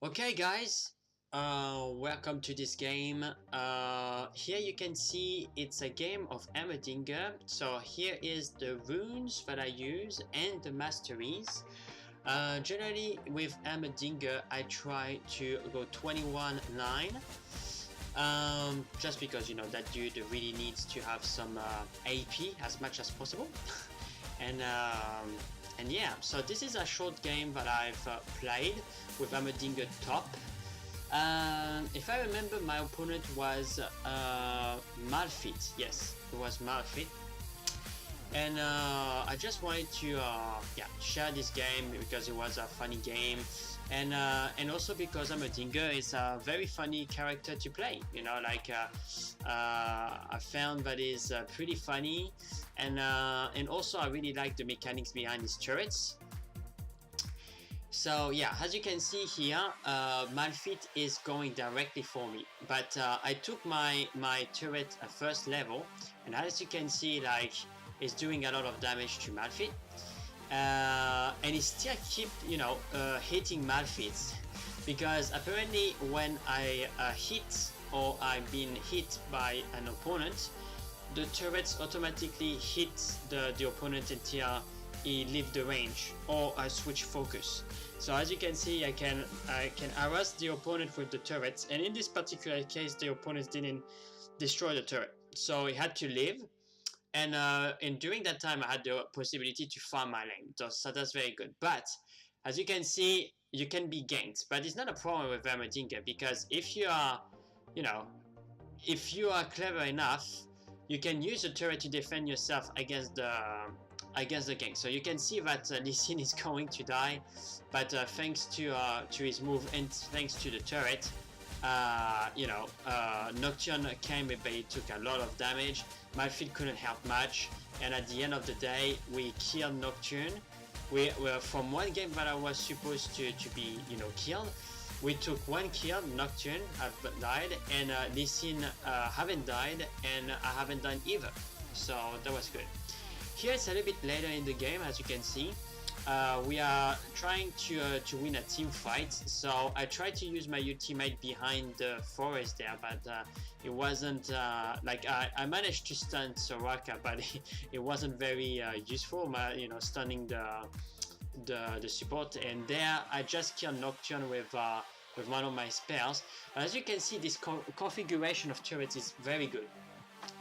Okay guys, welcome to this game. Here you can see it's a game of Heimerdinger. So here is the runes that I use and the masteries. Generally with Heimerdinger I try to go 21-9. Just because you know that dude really needs to have some AP as much as possible. and and yeah, so this is a short game that I've played with Heimerdinger top. If I remember, my opponent was Malphite. Yes, it was Malphite. And I just wanted to share this game because it was a funny game, and also because Heimerdinger is a very funny character to play. You know, like I found that is pretty funny, and also I really like the mechanics behind his turrets. So yeah, as you can see here, Malphite is going directly for me, but I took my turret at first level, and as you can see, like, it's doing a lot of damage to Malphite, and he still keep hitting Malphite, because apparently when I hit or I've been hit by an opponent, the turrets automatically hit the opponent until he leave the range or I switch focus. So as you can see, I can harass the opponent with the turrets, and in this particular case the opponent didn't destroy the turret, so he had to leave. And during that time I had the possibility to farm my lane, so that's very good. But as you can see, you can be ganked, but it's not a problem with Heimerdinger, because if you are, if you are clever enough, you can use the turret to defend yourself against the gank. So you can see that Lee Sin is going to die, but thanks to his move and thanks to the turret, Nocturne came, but he took a lot of damage. Malphite couldn't help much, and at the end of the day, we killed Nocturne. We were from one game that I was supposed to be killed. We took one kill, Nocturne have died, and Lee Sin haven't died, and I haven't died either. So that was good. Here it's a little bit later in the game, as you can see. We are trying to win a team fight, so I tried to use my ultimate behind the forest there, but it wasn't like I managed to stun Soraka, but it wasn't very useful. Stunning the support, and there I just killed Nocturne with one of my spells. As you can see, this configuration of turrets is very good.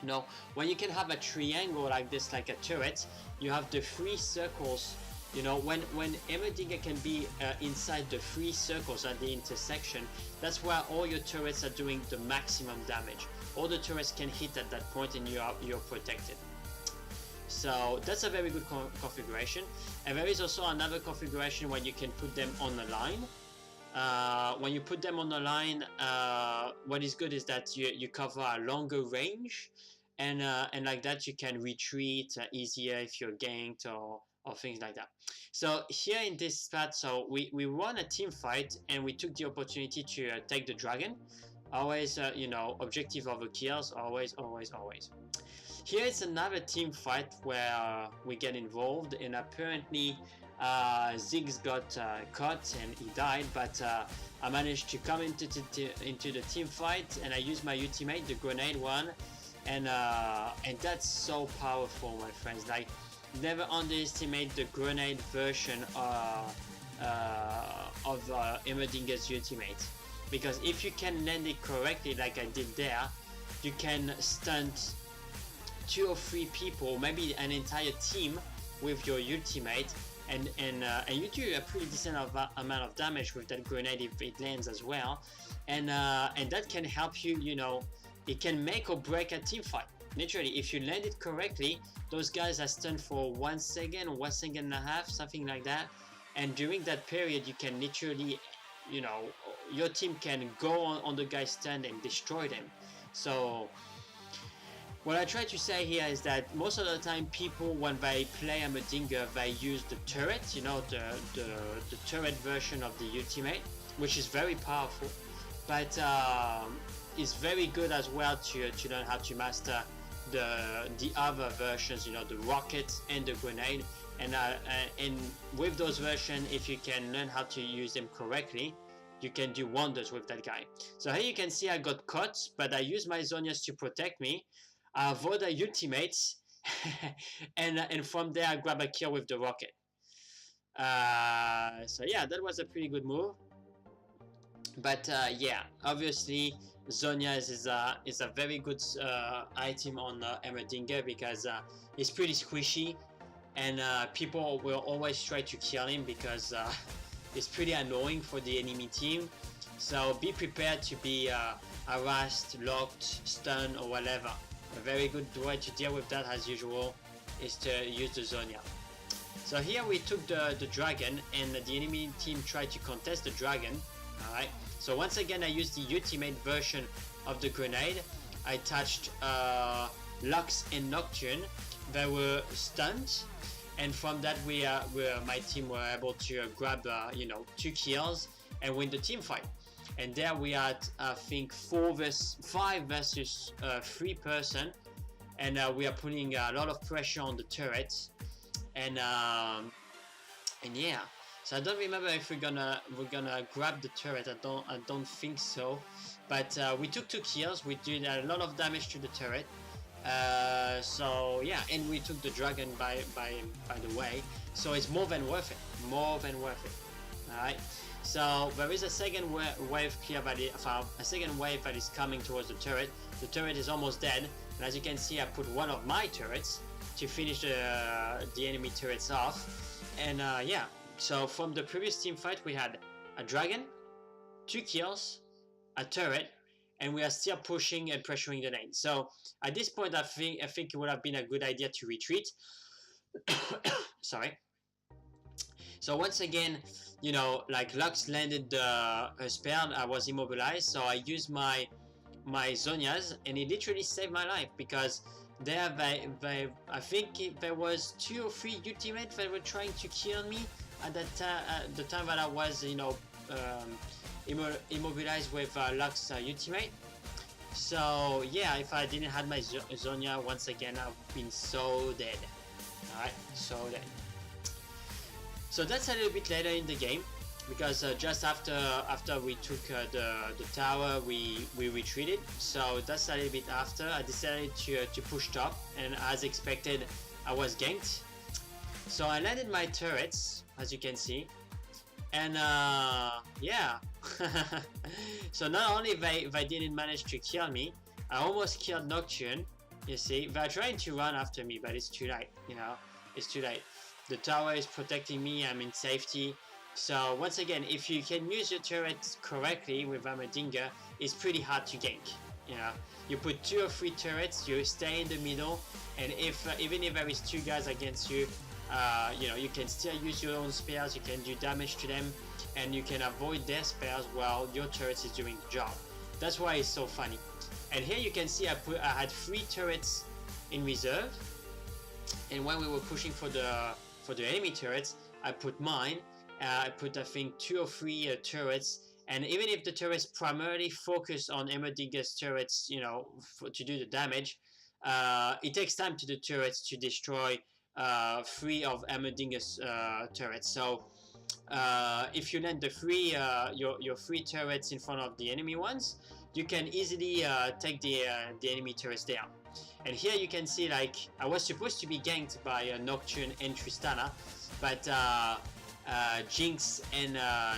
Now, when you can have a triangle like this, like a turret, you have the 3 circles. You know, when Heimerdinger can be inside the 3 circles at the intersection, that's where all your turrets are doing the maximum damage. All the turrets can hit at that point, and you're protected. So that's a very good configuration. And there is also another configuration when you can put them on the line. When you put them on the line, what is good is that you cover a longer range, and like that you can retreat easier if you're ganked or things like that. So here in this spot, so we won a team fight, and we took the opportunity to take the dragon. Always, objective over kills, always. Here is another team fight where we get involved, and apparently Ziggs got caught and he died, but I managed to come into the team fight, and I used my ultimate, the grenade one, and that's so powerful, my friends. Like, never underestimate the grenade version of Heimerdinger's ultimate, because if you can land it correctly like I did there, you can stunt 2 or 3 people, maybe an entire team, with your ultimate, and you do a pretty decent amount of damage with that grenade if it lands as well, and that can help you. It can make or break a team fight. Literally, if you land it correctly, those guys are stunned for 1 second or 1.5 seconds, something like that, and during that period you can literally, your team can go on the guy's stand and destroy them. So what I try to say here is that most of the time people, when they play Heimerdinger, they use the turret, the turret version of the ultimate, which is very powerful, but it's very good as well to learn how to master the other versions, the rocket and the grenade, and with those versions, if you can learn how to use them correctly, you can do wonders with that guy. So here you can see I got caught, but I used my Zonias to protect me. I avoid the ultimates, and from there I grab a kill with the rocket. So yeah, that was a pretty good move. But yeah, obviously Zonias is a very good item on Heimerdinger because he's pretty squishy, and people will always try to kill him because it's pretty annoying for the enemy team. So be prepared to be harassed, locked, stunned, or whatever. A very good way to deal with that, as usual, is to use the Zonia. So here we took the dragon, and the enemy team tried to contest the dragon. Alright, so once again I used the ultimate version of the grenade. I touched Lux and Nocturne. They were stunned, and from that my team were able to grab 2 kills and win the team fight. And there we had, I think, 5 versus 3 person, and we are putting a lot of pressure on the turrets, and yeah. So I don't remember if we're gonna grab the turret. I don't think so, but we took 2 kills. We did a lot of damage to the turret. So yeah, and we took the dragon by the way. So it's more than worth it. More than worth it. All right. So there is a second wave here a second wave that is coming towards the turret. The turret is almost dead, and as you can see, I put one of my turrets to finish the enemy turrets off. And yeah, so from the previous team fight, we had a dragon, 2 kills, a turret, and we are still pushing and pressuring the lane. So at this point, I think it would have been a good idea to retreat. Sorry. So once again, like Lux landed her spell, I was immobilized, so I used my Zonias, and it literally saved my life, because there I think there was 2 or 3 ultimates that were trying to kill me at the time that I was immobilized with Lux ultimate. So yeah, if I didn't have my Zonia, once again I've been so dead. Alright, so dead. So that's a little bit later in the game, because just after we took the tower, we retreated. So that's a little bit after. I decided to push top, and as expected, I was ganked. So I landed my turrets, as you can see, and yeah. So not only they didn't manage to kill me, I almost killed Nocturne. You see, they're trying to run after me, but it's too late. It's too late. The tower is protecting me, I'm in safety. So once again, if you can use your turrets correctly with Heimerdinger, it's pretty hard to gank. You put 2 or 3 turrets, you stay in the middle, and even if there is 2 guys against you, you can still use your own spells, you can do damage to them, and you can avoid their spells while your turrets is doing the job. That's why it's so funny. And here you can see I had 3 turrets in reserve, and when we were pushing for the enemy turrets, I put mine. I put, I think, 2 or 3 turrets, and even if the turrets primarily focus on Heimerdinger's turrets, to do the damage, it takes time to the turrets to destroy 3 of Heimerdinger's turrets. So if you land your 3 turrets in front of the enemy ones, you can easily take the enemy turrets down. And here you can see, like, I was supposed to be ganked by Nocturne and Tristana, but Jinx and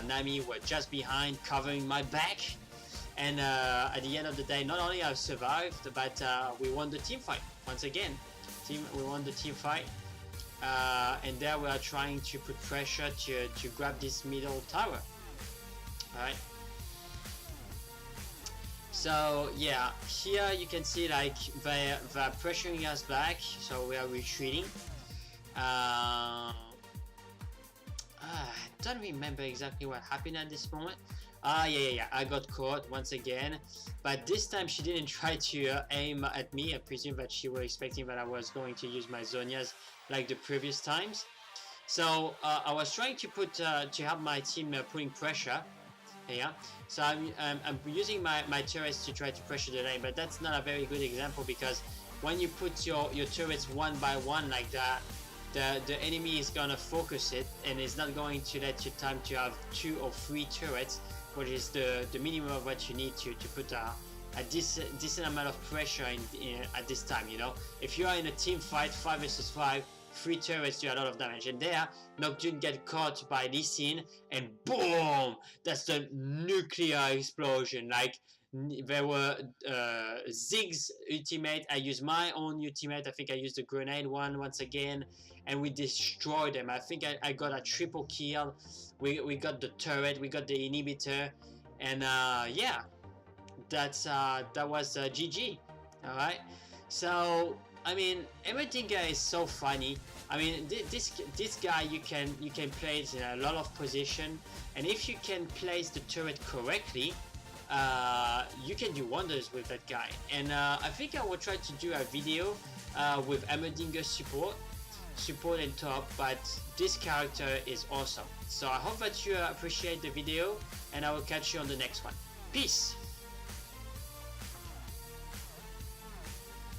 Nami were just behind, covering my back. And at the end of the day, not only I survived, but we won the team fight once again. We won the team fight, and there we are trying to put pressure to grab this middle tower. All right. So yeah, here you can see, like, they're pressuring us back, so we are retreating. I don't remember exactly what happened at this moment. Yeah, I got caught once again, but this time she didn't try to aim at me. I presume that she was expecting that I was going to use my Zonias like the previous times. So I was trying to help my team putting pressure. Yeah, so I'm using my turrets to try to pressure the lane, but that's not a very good example, because when you put your turrets one by one like that, the enemy is gonna focus it, and it's not going to let you time to have 2 or 3 turrets which is the minimum of what you need to put a decent amount of pressure at this time. You know, if you are in a team fight 5 versus 5, 3 turrets do a lot of damage, and there Nocturne get caught by Lee Sin, and boom, that's the nuclear explosion. Like, there were Zig's ultimate, I used my own ultimate, I think I used the grenade one once again, and we destroyed them. I think I got a triple kill. We got the turret, we got the inhibitor, and yeah, that was GG. Alright, so I mean, Heimerdinger is so funny. I mean, this guy, you can place in a lot of position, and if you can place the turret correctly, you can do wonders with that guy. And I think I will try to do a video with Heimerdinger support and top, but this character is awesome. So I hope that you appreciate the video, and I will catch you on the next one. Peace.